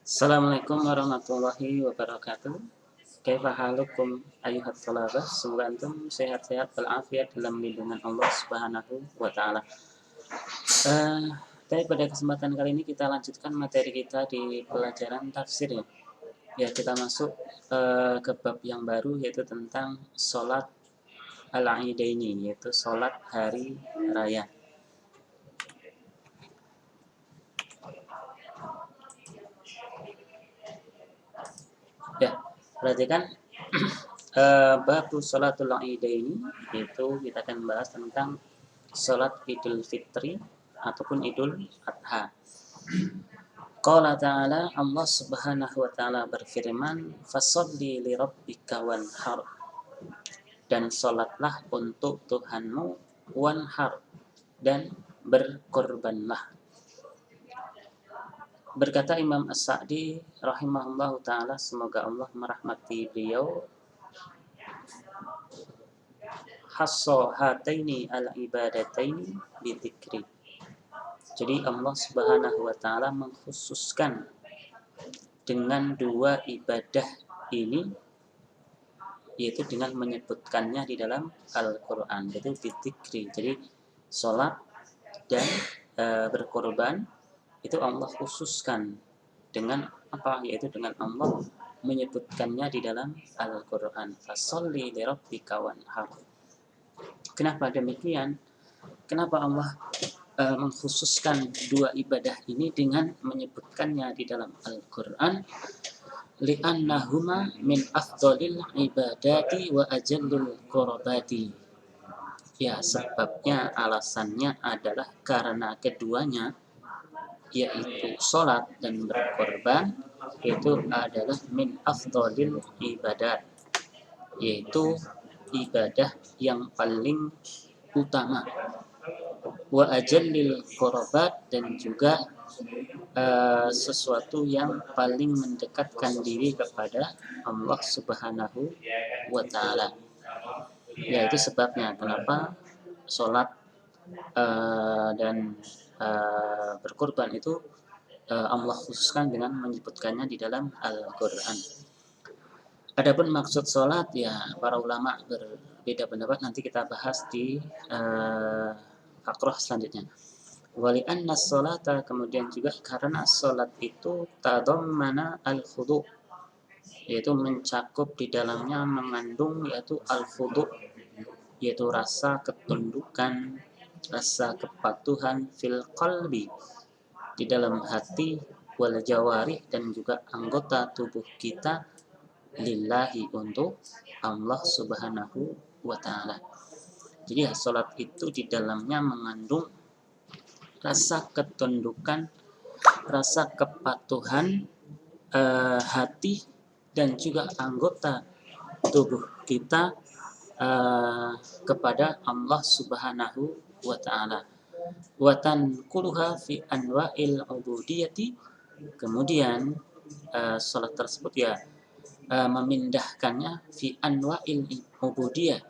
Assalamualaikum warahmatullahi wabarakatuh. Kaifa halukum ayuhat thalabah? Semoga antum sehat-sehat walafiat dalam lindungan Allah Subhanahu wa taala. Tapi pada kesempatan kali ini kita lanjutkan materi kita di pelajaran tafsir ya. Ya, kita masuk ke bab yang baru yaitu tentang sholat al-Aidaini, yaitu sholat hari raya. Ya, perhatikan bab sholatul Aidaini, itu kita akan bahas tentang sholat Idul Fitri ataupun Idul Adha. Qala ta'ala, Allah Subhanahu wa ta'ala berfirman, "Fasholli li rabbika wanhar." Dan sholatlah untuk Tuhanmu, wanhar, dan berkorbanlah. Berkata Imam As-Sa'di rahimahullahu ta'ala, semoga Allah merahmati beliau, hasso hataini al-ibadataini bidzikri. Jadi Allah Subhanahu wa taala mengkhususkan dengan dua ibadah ini, yaitu dengan menyebutkannya di dalam Al-Qur'an, yaitu bidzikri. Jadi salat dan berkorban itu Allah khususkan dengan apa? Yaitu dengan Allah menyebutkannya di dalam Al-Qur'an. Fasholli li rabbika wanhar. Kenapa demikian? Kenapa Allah mengkhususkan dua ibadah ini dengan menyebutkannya di dalam Al-Quran? Li'annahuma min afdolil ibadati wa ajallil qurabati. Ya, sebabnya, alasannya adalah karena keduanya, yaitu sholat dan berkorban, itu adalah min afdolil ibadat, yaitu ibadah yang paling utama, wa ajallil qurabat, dan juga sesuatu yang paling mendekatkan diri kepada Allah Subhanahu wa taala. Yaitu sebabnya kenapa sholat dan berkorban itu Allah khususkan dengan menyebutkannya di dalam Al-Qur'an. Adapun maksud sholat, ya para ulama berbeda pendapat, nanti kita bahas di fakroh selanjutnya. Wali anna sholata, kemudian juga karena sholat itu tadammana al-khudu, yaitu mencakup di dalamnya, mengandung yaitu al-khudu, yaitu rasa ketundukan, rasa kepatuhan fil qalbi, di dalam hati, wal jawarih, dan juga anggota tubuh kita, lillahi, untuk Allah Subhanahu wa taala. Jadi ya, sholat itu di dalamnya mengandung rasa ketundukan, rasa kepatuhan hati dan juga anggota tubuh kita kepada Allah Subhanahu wa taala. Wa tanquluha fi anwa'il ubudiyati, kemudian salat tersebut ya memindahkannya fi anwa'il ubudiyah,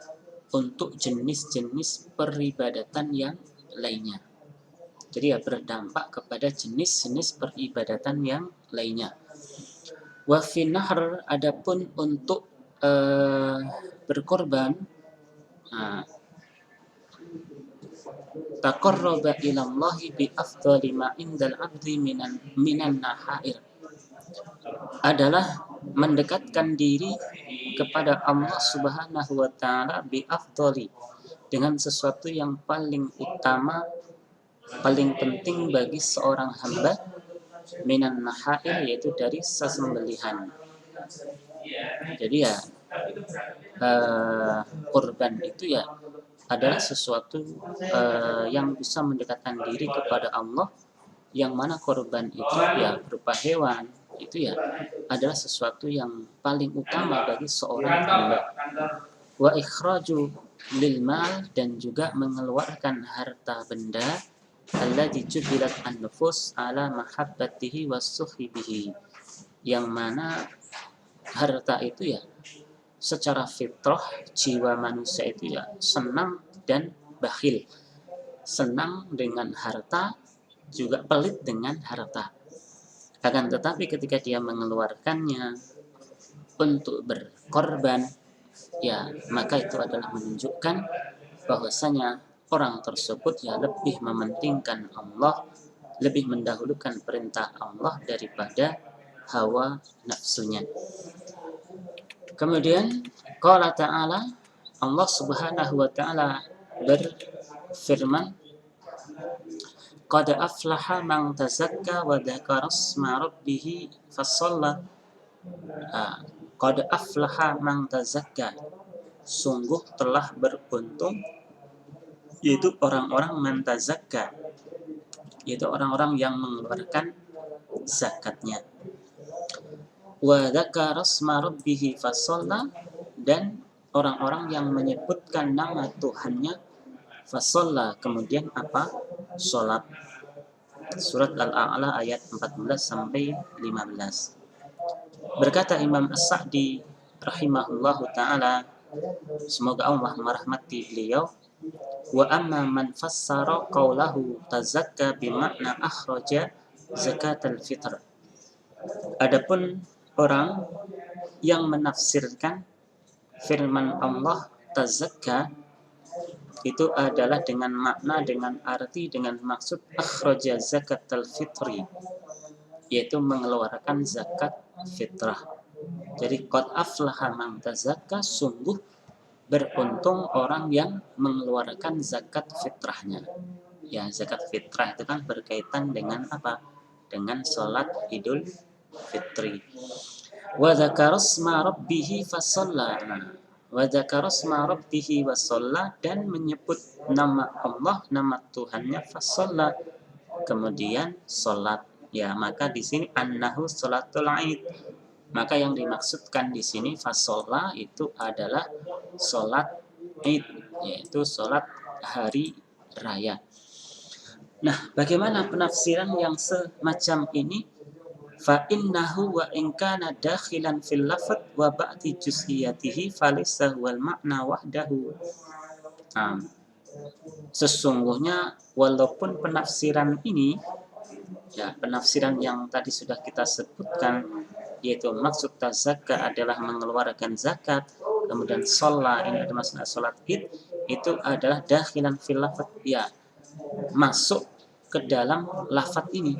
untuk jenis-jenis peribadatan yang lainnya. Jadi ya berdampak kepada jenis-jenis peribadatan yang lainnya. Wa fi nahr, adapun untuk berkorban, taqarraba ilallahi bi afdali ma indal abdi minan nahair, adalah mendekatkan diri kepada Allah Subhanahu wa taala bi afdali, dengan sesuatu yang paling utama, paling penting bagi seorang hamba, minan nahair, yaitu dari sesembelihan. Jadi ya kurban itu ya adalah sesuatu yang bisa mendekatkan diri kepada Allah, yang mana korban itu ya berupa hewan, itu ya adalah sesuatu yang paling utama bagi seorang hamba. Wa ikhraju lil mal, dan juga mengeluarkan harta benda, alladzi jubilat an-nufus ala mahabbatihi was-suhbihi, yang mana harta itu ya secara fitrah jiwa manusia itu ya senang dan bakhil, senang dengan harta, juga pelit dengan harta. Akan tetapi ketika dia mengeluarkannya untuk berkorban, ya maka itu adalah menunjukkan bahwasanya orang tersebut ya lebih mementingkan Allah, lebih mendahulukan perintah Allah daripada hawa nafsunya. Kemudian qala ta'ala, Allah Subhanahu wa taala berfirman, qad aflaha man tazakka wa dzakara isma rabbih fasalla. Qad aflaha man tazakka, sungguh telah beruntung, yaitu orang-orang man tazakka, yaitu orang-orang yang mengeluarkan zakatnya. Wa dzakara isma rabbih fasalla, dan orang-orang yang menyebutkan nama Tuhannya fasalla, kemudian apa? Salat. Surat Al-A'la ayat 14 sampai 15. Berkata Imam As-Sa'di rahimahullahu taala, semoga Allah merahmati beliau, wa amma man fassara qaulahu tazakka bimakna akhraja zakatal fitr. Adapun orang yang menafsirkan firman Allah tazakka itu adalah dengan makna, dengan arti, dengan maksud akhraja zakatal fitri, yaitu mengeluarkan zakat fitrah. Jadi qad aflaha man tazakka, sungguh beruntung orang yang mengeluarkan zakat fitrahnya. Ya, zakat fitrah itu kan berkaitan dengan apa? Dengan sholat Idul Fitri. Wa dzakara isma rabbih fasalla. Wa dzakara isma rabbih wasalla, dan menyebut nama Allah, nama Tuhannya, fasalla, kemudian sholat. Ya, maka di sini annahu sholatul Aid. Maka yang dimaksudkan di sini fasalla itu adalah sholat Id, yaitu sholat hari raya. Nah, bagaimana penafsiran yang semacam ini? Fa innahu wa in kana dakhilan fil lafz wa ba'di juz'iyatihi falaysa huwal ma'na wahdahu. Sesungguhnya walaupun penafsiran ini, ya penafsiran yang tadi sudah kita sebutkan, yaitu maksud tazakka adalah mengeluarkan zakat, kemudian sholat ini ada maksud sholat id, itu adalah dakhilan fil lafaz, ya masuk ke dalam lafaz ini,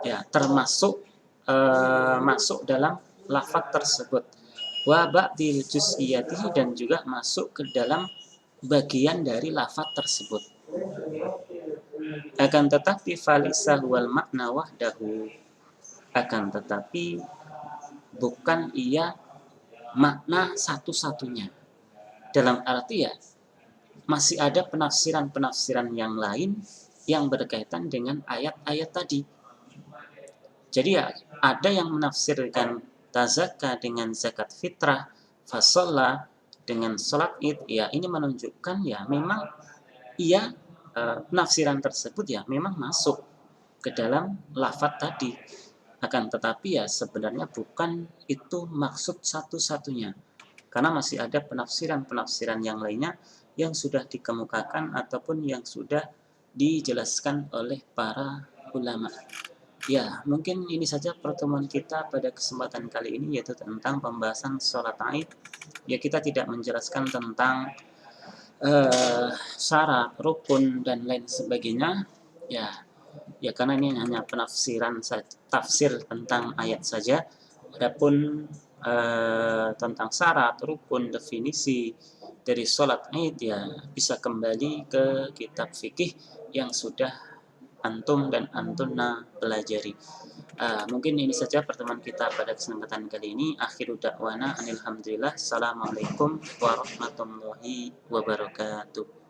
ya termasuk masuk dalam lafaz tersebut. Wa ba'dil juz'iyatihi, dan juga masuk ke dalam bagian dari lafaz tersebut. Akan tetapi falisa wal makna wahdahu, akan tetapi bukan ia makna satu-satunya. Dalam arti ya masih ada penafsiran-penafsiran yang lain yang berkaitan dengan ayat-ayat tadi. Jadi ya ada yang menafsirkan tazakka dengan zakat fitrah, fasalla dengan sholat id, ya ini menunjukkan ya memang ia penafsiran tersebut ya memang masuk ke dalam lafaz tadi. Akan tetapi ya sebenarnya bukan itu maksud satu-satunya, karena masih ada penafsiran-penafsiran yang lainnya yang sudah dikemukakan ataupun yang sudah dijelaskan oleh para ulama. Ya, mungkin ini saja pertemuan kita pada kesempatan kali ini, yaitu tentang pembahasan sholat Aid. Ya, kita tidak menjelaskan tentang syarat, rukun, dan lain sebagainya. Ya karena ini hanya penafsiran tafsir tentang ayat saja. Adapun tentang syarat, rukun, definisi dari sholat Id ya bisa kembali ke kitab fikih yang sudah antum dan antuna pelajari. Mungkin ini saja pertemuan kita pada kesempatan kali ini. Akhiru da'wana anilhamdulillah. Assalamualaikum warahmatullahi wabarakatuh.